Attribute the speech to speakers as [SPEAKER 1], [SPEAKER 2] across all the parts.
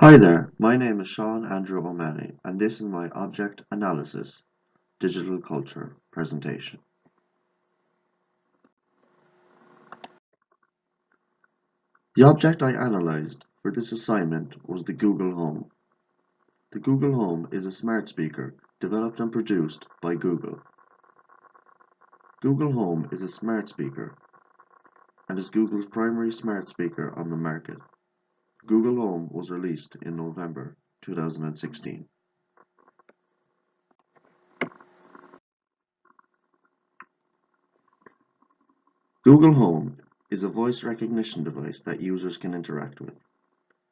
[SPEAKER 1] Hi there, my name is Sean Andrew O'Malley, and this is my Object Analysis Digital Culture presentation. The object I analysed for this assignment was the Google Home. The Google Home is a smart speaker developed and produced by Google. Google Home is a smart speaker and is Google's primary smart speaker on the market. Google Home was released in November 2016. Google Home is a voice recognition device that users can interact with.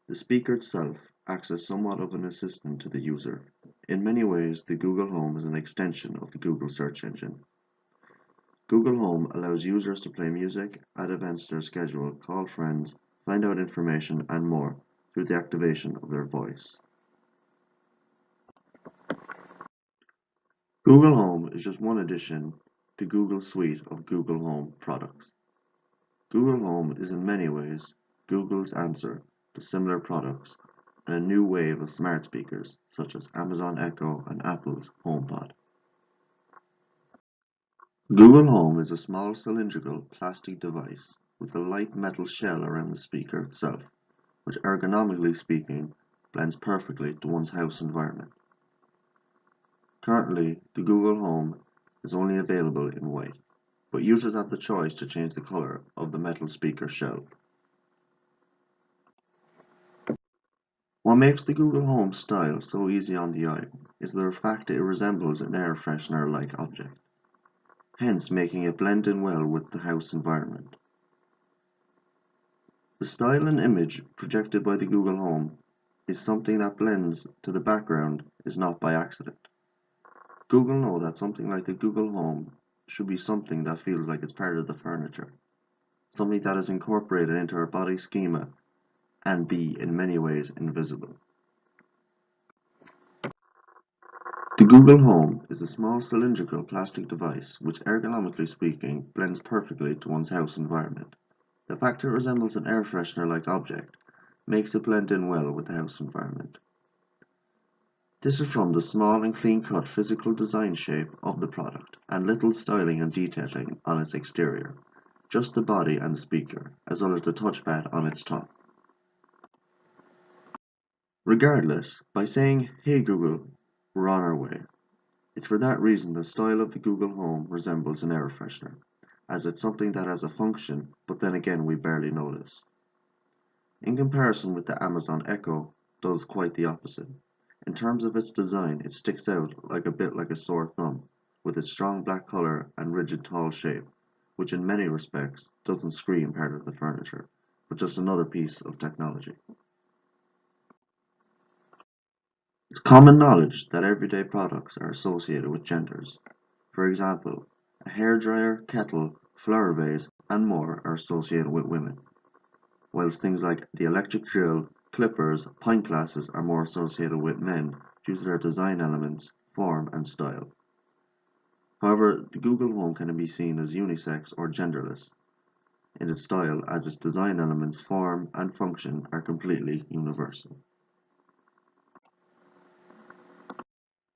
[SPEAKER 1] The speaker itself acts as somewhat of an assistant to the user. In many ways, the Google Home is an extension of the Google search engine. Google Home allows users to play music, add events to their schedule, call friends, find out information, and more through the activation of their voice. Google Home is just one addition to Google's suite of Google Home products. Google Home is in many ways Google's answer to similar products and a new wave of smart speakers such as Amazon Echo and Apple's HomePod. Google Home is a small cylindrical plastic device with a light metal shell around the speaker itself, which ergonomically speaking blends perfectly to one's house environment. Currently, the Google Home is only available in white, but users have the choice to change the color of the metal speaker shell. What makes the Google Home style so easy on the eye is the fact that it resembles an air freshener-like object, hence making it blend in well with the house environment. The style and image projected by the Google Home is something that blends to the background is not by accident. Google know that something like the Google Home should be something that feels like it's part of the furniture, something that is incorporated into our body schema and be in many ways invisible. The Google Home is a small cylindrical plastic device which, ergonomically speaking, blends perfectly to one's house environment. The fact it resembles an air freshener-like object makes it blend in well with the house environment. This is from the small and clean-cut physical design shape of the product and little styling and detailing on its exterior, just the body and the speaker, as well as the touchpad on its top. Regardless, by saying, "Hey Google, we're on our way," it's for that reason the style of the Google Home resembles an air freshener, as it's something that has a function, but then again we barely notice. In comparison with the Amazon Echo, does quite the opposite. In terms of its design, it sticks out a bit like a sore thumb, with its strong black color and rigid tall shape, which in many respects doesn't scream part of the furniture, but just another piece of technology. It's common knowledge that everyday products are associated with genders. For example, a hairdryer, kettle, flower vase, and more are associated with women, whilst things like the electric drill, clippers, pint glasses are more associated with men due to their design elements, form, and style. However, the Google Home can be seen as unisex or genderless in its style, as its design elements, form, and function are completely universal.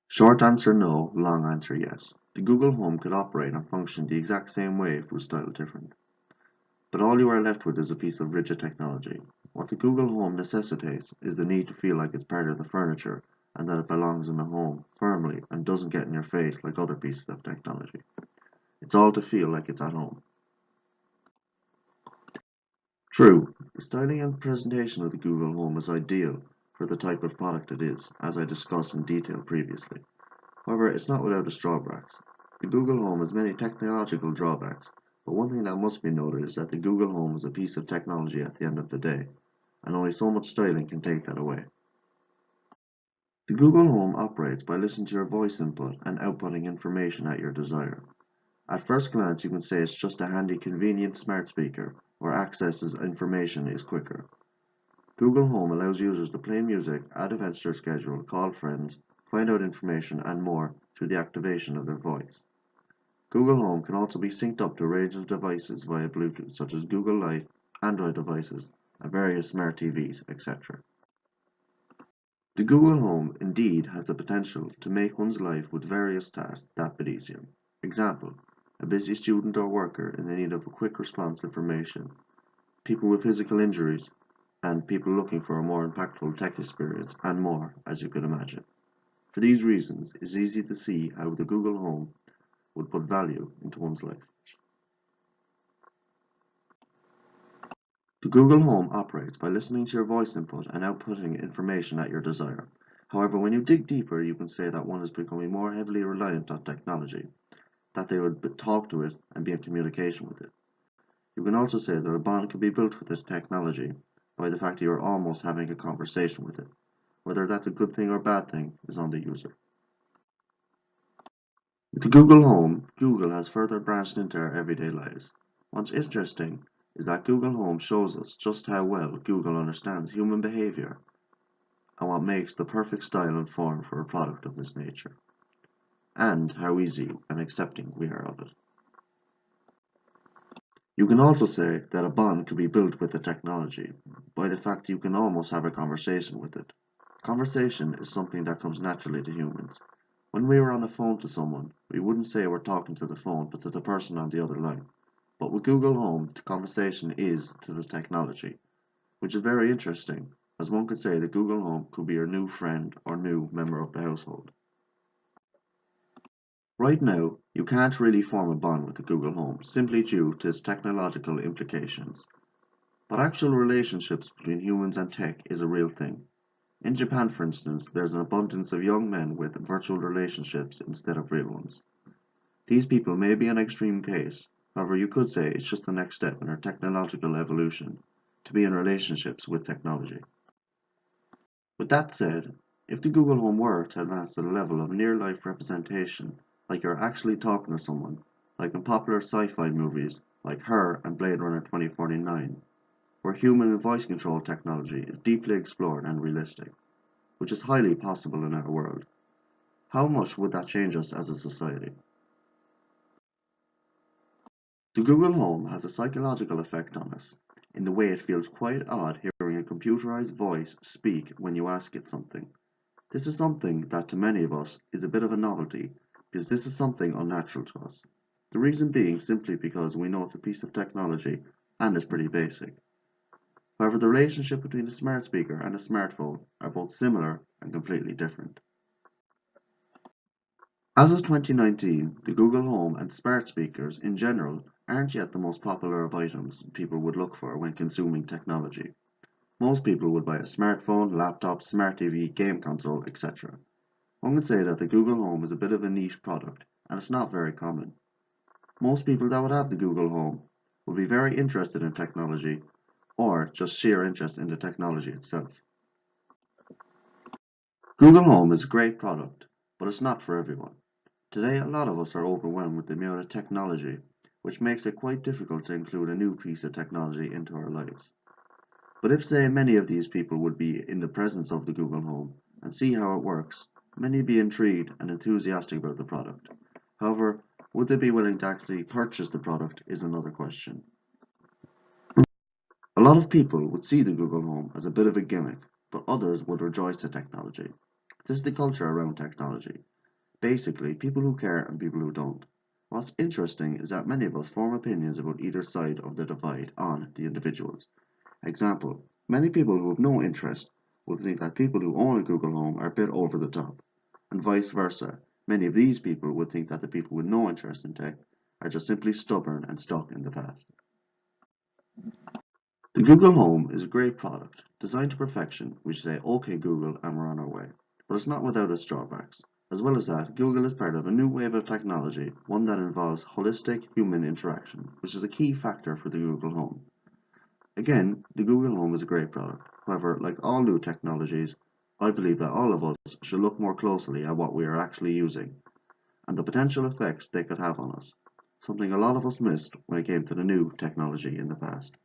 [SPEAKER 1] Short answer no, long answer yes. The Google Home could operate and function the exact same way if it was styled different. But all you are left with is a piece of rigid technology. What the Google Home necessitates is the need to feel like it's part of the furniture and that it belongs in the home firmly and doesn't get in your face like other pieces of technology. It's all to feel like it's at home. True, the styling and presentation of the Google Home is ideal for the type of product it is, as I discussed in detail previously. However, it's not without its drawbacks. The Google Home has many technological drawbacks, but one thing that must be noted is that the Google Home is a piece of technology at the end of the day, and only so much styling can take that away. The Google Home operates by listening to your voice input and outputting information at your desire. At first glance, you can say it's just a handy, convenient smart speaker where access to information is quicker. Google Home allows users to play music, add events to their schedule, call friends, find out information, and more through the activation of their voice. Google Home can also be synced up to a range of devices via Bluetooth, such as Google Lite, Android devices, and various smart TVs, etc. The Google Home indeed has the potential to make one's life with various tasks that bit easier. Example, a busy student or worker in the need of a quick response information, people with physical injuries, and people looking for a more impactful tech experience, and more, as you could imagine. For these reasons, it's easy to see how the Google Home would put value into one's life. The Google Home operates by listening to your voice input and outputting information at your desire. However, when you dig deeper, you can say that one is becoming more heavily reliant on technology, that they would talk to it and be in communication with it. You can also say that a bond can be built with this technology by the fact that you're almost having a conversation with it. Whether that's a good thing or bad thing is on the user. With the Google Home, Google has further branched into our everyday lives. What's interesting is that Google Home shows us just how well Google understands human behavior and what makes the perfect style and form for a product of this nature, and how easy and accepting we are of it. You can also say that a bond can be built with the technology by the fact you can almost have a conversation with it. Conversation is something that comes naturally to humans. When we were on the phone to someone, we wouldn't say we're talking to the phone but to the person on the other line. But with Google Home, the conversation is to the technology, which is very interesting, as one could say that Google Home could be your new friend or new member of the household. Right now, you can't really form a bond with the Google Home simply due to its technological implications. But actual relationships between humans and tech is a real thing. In Japan, for instance, there's an abundance of young men with virtual relationships instead of real ones. These people may be an extreme case, however you could say it's just the next step in our technological evolution, to be in relationships with technology. With that said, if the Google Home were to advance to the level of near-life representation, like you're actually talking to someone, like in popular sci-fi movies like Her and Blade Runner 2049, where human and voice control technology is deeply explored and realistic, which is highly possible in our world, how much would that change us as a society? The Google Home has a psychological effect on us, in the way it feels quite odd hearing a computerized voice speak when you ask it something. This is something that to many of us is a bit of a novelty, because this is something unnatural to us. The reason being simply because we know it's a piece of technology and is pretty basic. However, the relationship between a smart speaker and a smartphone are both similar and completely different. As of 2019, the Google Home and smart speakers in general aren't yet the most popular of items people would look for when consuming technology. Most people would buy a smartphone, laptop, smart TV, game console, etc. One could say that the Google Home is a bit of a niche product, and it's not very common. Most people that would have the Google Home would be very interested in technology, or just sheer interest in the technology itself. Google Home is a great product, but it's not for everyone. Today, a lot of us are overwhelmed with the amount of technology, which makes it quite difficult to include a new piece of technology into our lives. But if, say, many of these people would be in the presence of the Google Home and see how it works, many would be intrigued and enthusiastic about the product. However, would they be willing to actually purchase the product is another question. A lot of people would see the Google Home as a bit of a gimmick, but others would rejoice at technology. This is the culture around technology. Basically, people who care and people who don't. What's interesting is that many of us form opinions about either side of the divide on the individuals. Example, many people who have no interest will think that people who own a Google Home are a bit over the top, and vice versa. Many of these people would think that the people with no interest in tech are just simply stubborn and stuck in the past. The Google Home is a great product, designed to perfection. We should say, OK Google, and we're on our way. But it's not without its drawbacks. As well as that, Google is part of a new wave of technology, one that involves holistic human interaction, which is a key factor for the Google Home. Again, the Google Home is a great product. However, like all new technologies, I believe that all of us should look more closely at what we are actually using, and the potential effects they could have on us, something a lot of us missed when it came to the new technology in the past.